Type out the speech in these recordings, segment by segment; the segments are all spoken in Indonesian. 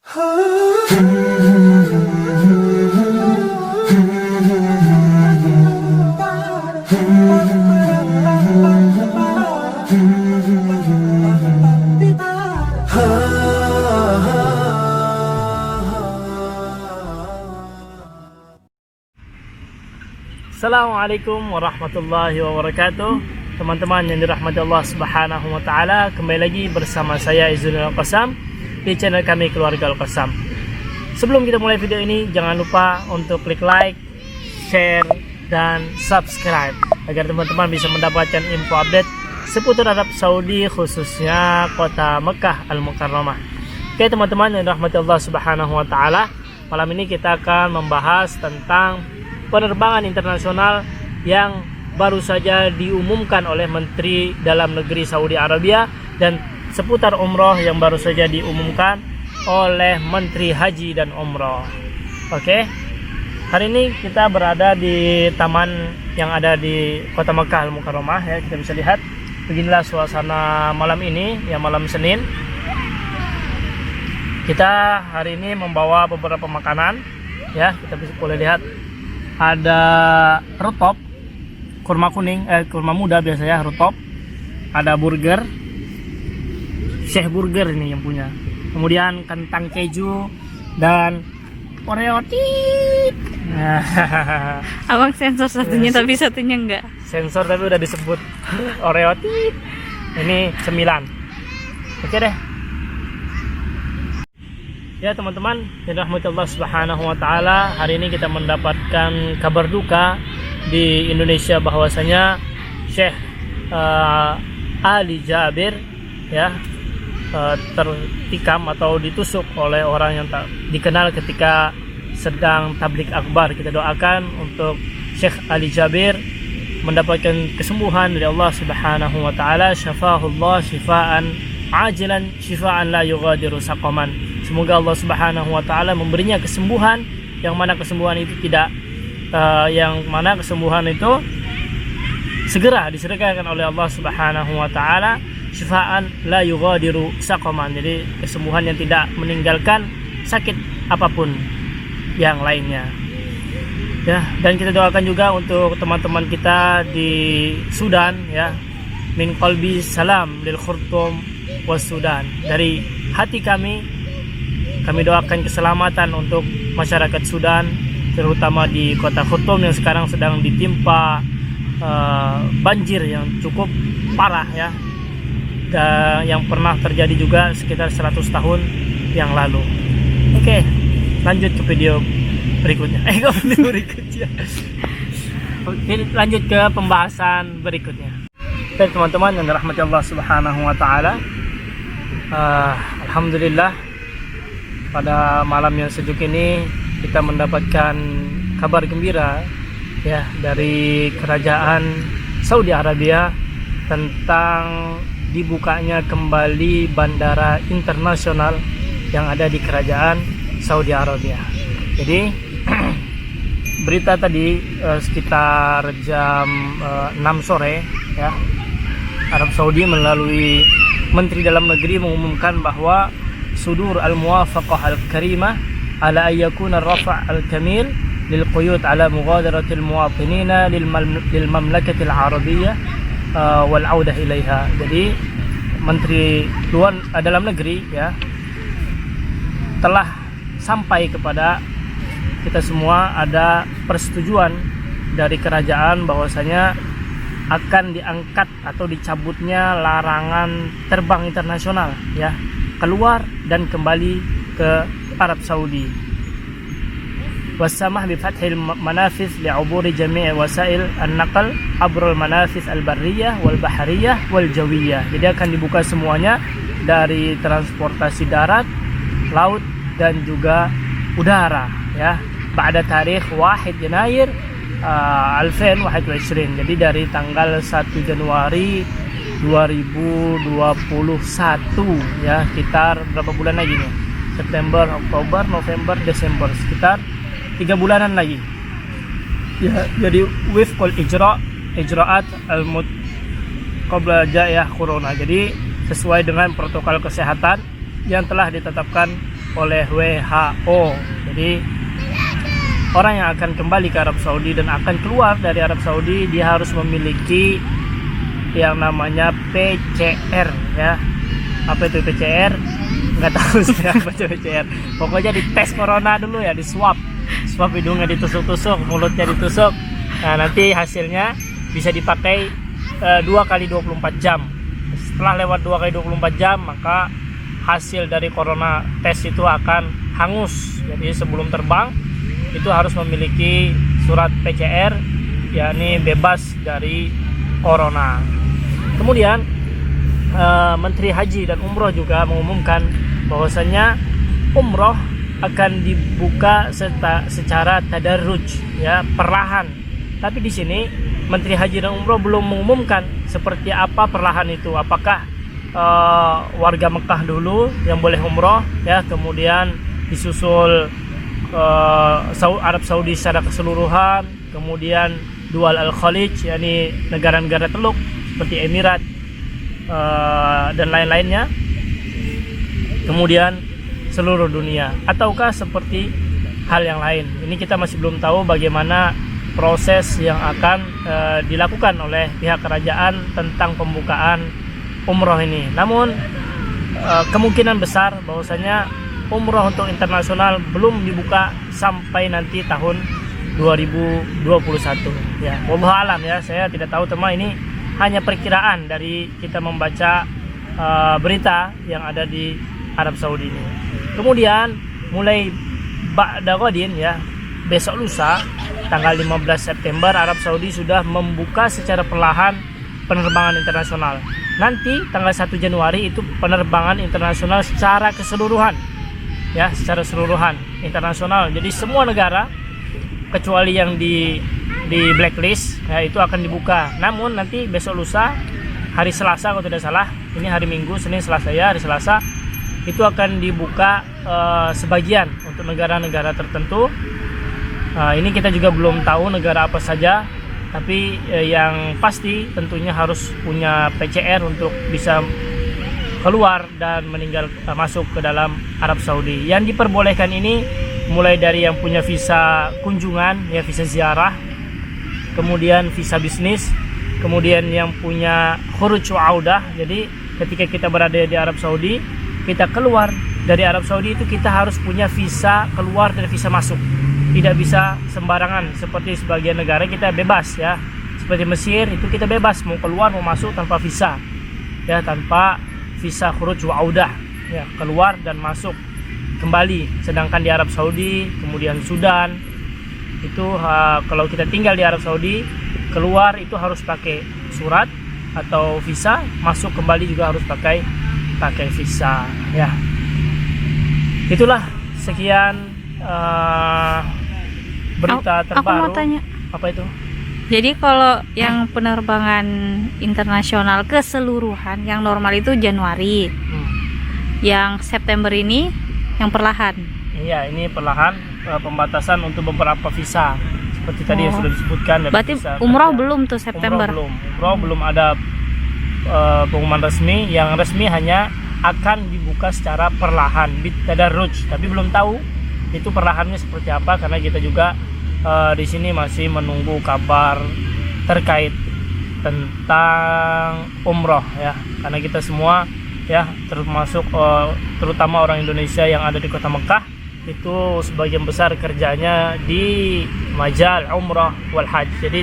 Assalamualaikum warahmatullahi wabarakatuh. Teman-teman yang dirahmati Allah Subhanahu wa taala, kembali lagi bersama saya Izzuddin Al-Qassam di channel kami Keluarga Al-Qassam. Sebelum kita mulai video ini, jangan lupa untuk klik like, share, dan subscribe agar teman-teman bisa mendapatkan info update seputar Arab Saudi, khususnya kota Mekah Al-Mukarramah. Oke teman-teman yang dirahmati Allah Subhanahu wa taala, malam ini kita akan membahas tentang penerbangan internasional yang baru saja diumumkan oleh Menteri Dalam Negeri Saudi Arabia dan seputar umroh yang baru saja diumumkan oleh Menteri Haji dan Umroh. Oke, hari ini kita berada di taman yang ada di kota Mekah Al-Mukarramah ya. Kita bisa lihat beginilah suasana malam ini ya, malam Senin. Kita hari ini membawa beberapa makanan ya. Kita bisa boleh lihat ada rutop, kurma kuning, kurma muda biasanya rutop. Ada burger, Syekh Burger ini yang punya. Kemudian kentang keju dan Oreo tit. Abang sensor satunya tapi satunya enggak. Sensor tapi udah disebut Oreo tit. Ini cemilan. Oke deh. Ya teman-teman, yang dirahmati Allah Subhanahu wa taala, hari ini kita mendapatkan kabar duka di Indonesia bahwasanya Syekh Ali Jabir ya tertikam atau ditusuk oleh orang yang tak dikenal ketika sedang tablik akbar. Kita doakan untuk Syekh Ali Jabir mendapatkan kesembuhan dari Allah Subhanahu wa taala, syafahullah syifaan ajilan syifaan la yughadiru saqaman. Semoga Allah Subhanahu wa taala memberinya kesembuhan, yang mana kesembuhan itu segera disedekahkan oleh Allah Subhanahu wa taala, syifaan la yughadiru saqaman. Jadi kesembuhan yang tidak meninggalkan sakit apapun yang lainnya. Ya, dan kita doakan juga untuk teman-teman kita di Sudan ya. Min qalbi salam lil khurtum was Sudan. Dari hati kami doakan keselamatan untuk masyarakat Sudan, terutama di kota Khartoum yang sekarang sedang ditimpa banjir yang cukup parah ya, dan yang pernah terjadi juga sekitar 100 tahun yang lalu. Oke, lanjut ke video berikutnya. Oke, lanjut ke pembahasan berikutnya. Oke teman-teman yang dirahmati Allah Subhanahu wa taala, alhamdulillah pada malam yang sejuk ini kita mendapatkan kabar gembira ya dari kerajaan Saudi Arabia tentang dibukanya kembali bandara internasional yang ada di kerajaan Saudi Arabia. Jadi berita tadi sekitar jam 6 sore ya, Arab Saudi melalui Menteri Dalam Negeri mengumumkan bahwa sudur al-muwafaqah al-karimah ala ayyakuna ar-rafa' al-kamil lil quyud ala mughadarati al-muwatinina lil mamlakati al-arabiyyah wal 'audah ilaiha. Jadi Menteri Dalam Negeri ya telah sampai kepada kita semua, ada persetujuan dari kerajaan bahwasanya akan diangkat atau dicabutnya larangan terbang internasional ya, keluar dan kembali ke Arab Saudi. Wasamah bi fathil manafis li'uburi jami' wasail an-naql abrul manafis al-barriyah wal bahriyah wal jawiyah. Jadi akan dibuka semuanya dari transportasi darat, laut dan juga udara ya. Pada tarikh 1 Januari 2021. Jadi dari tanggal 1 Januari 2021 ya, sekitar berapa bulan lagi nih? September, Oktober, November, Desember, sekitar 3 bulanan lagi ya. Jadi wifqul ijra'at qabla ja'iyah corona. Jadi sesuai dengan protokol kesehatan yang telah ditetapkan oleh WHO. Jadi orang yang akan kembali ke Arab Saudi dan akan keluar dari Arab Saudi, dia harus memiliki yang namanya PCR ya. Apa itu PCR? Nggak tahu saya apa itu PCR. Pokoknya dites corona dulu ya, di swab hidungnya ditusuk-tusuk, mulutnya ditusuk. Nah, nanti hasilnya bisa dipakai 2 kali 24 jam. Setelah lewat 2 kali 24 jam, maka hasil dari corona test itu akan hangus. Jadi sebelum terbang itu harus memiliki surat PCR, yakni bebas dari corona. Kemudian Menteri Haji dan Umroh juga mengumumkan bahwasanya umroh akan dibuka secara tadarruj ya, perlahan. Tapi di sini Menteri Haji dan Umroh belum mengumumkan seperti apa perlahan itu. Apakah warga Mekah dulu yang boleh umroh ya, kemudian disusul Arab Saudi secara keseluruhan, kemudian Dual Al-Khalij, yakni negara-negara Teluk seperti Emirat dan lain-lainnya, kemudian seluruh dunia, ataukah seperti hal yang lain. Ini kita masih belum tahu bagaimana proses yang akan dilakukan oleh pihak kerajaan tentang pembukaan umroh ini. Namun kemungkinan besar bahwasanya umroh untuk internasional belum dibuka sampai nanti tahun 2021 ya. Wallahu alam ya, saya tidak tahu teman, ini hanya perkiraan dari kita membaca berita yang ada di Arab Saudi ini. Kemudian mulai ba'da ghadin ya, besok lusa tanggal 15 September Arab Saudi sudah membuka secara perlahan penerbangan internasional. Nanti tanggal 1 Januari itu penerbangan internasional secara keseluruhan ya, secara keseluruhan internasional. Jadi semua negara kecuali yang di blacklist ya, itu akan dibuka. Namun nanti besok lusa hari Selasa kalau tidak salah, ini hari Minggu, Senin, Selasa ya, hari Selasa itu akan dibuka sebagian untuk negara-negara tertentu. Ini kita juga belum tahu negara apa saja, tapi yang pasti tentunya harus punya PCR untuk bisa keluar dan masuk ke dalam Arab Saudi. Yang diperbolehkan ini mulai dari yang punya visa kunjungan ya, visa ziarah, kemudian visa bisnis, kemudian yang punya khuruj wa audah. Jadi ketika kita berada di Arab Saudi, kita keluar dari Arab Saudi itu kita harus punya visa keluar dan visa masuk. Tidak bisa sembarangan seperti sebagian negara kita bebas ya. Seperti Mesir itu kita bebas mau keluar mau masuk tanpa visa. Ya, tanpa visa khuruj wa audah ya, keluar dan masuk kembali. Sedangkan di Arab Saudi, kemudian Sudan itu kalau kita tinggal di Arab Saudi, keluar itu harus pakai surat atau visa, masuk kembali juga harus pakai visa ya. Itulah sekian berita terbaru. Aku mau tanya. Apa itu? Jadi kalau yang penerbangan internasional keseluruhan yang normal itu Januari, yang September ini yang perlahan. Iya, ini perlahan pembatasan untuk beberapa visa seperti tadi yang sudah disebutkan. Berarti umroh belum tuh September? Umroh belum ada pengumuman resmi. Yang resmi hanya akan dibuka secara perlahan, bitadarruj, tapi belum tahu itu perlahannya seperti apa karena kita juga di sini masih menunggu kabar terkait tentang umroh ya, karena kita semua ya, termasuk terutama orang Indonesia yang ada di kota Mekah itu sebagian besar kerjanya di majal umroh wal haji. Jadi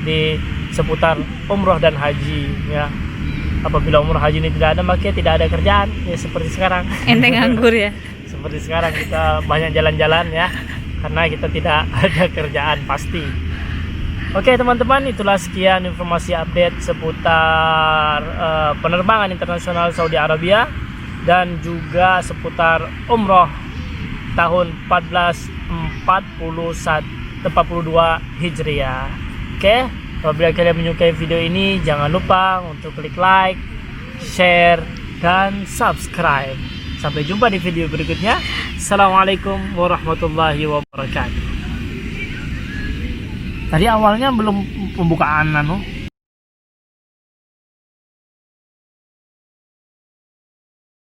di seputar umroh dan haji ya. Apabila umroh haji ini tidak ada, maka tidak ada kerjaan ya, seperti sekarang. Ente nganggur ya. Seperti sekarang kita banyak jalan-jalan ya, karena kita tidak ada kerjaan pasti. Oke teman-teman, itulah sekian informasi update seputar penerbangan internasional Saudi Arabia dan juga seputar umroh tahun 1442 Hijriah. Oke, apabila kalian menyukai video ini, jangan lupa untuk klik like, share, dan subscribe. Sampai jumpa di video berikutnya. Assalamualaikum warahmatullahi wabarakatuh. Tadi awalnya belum pembukaan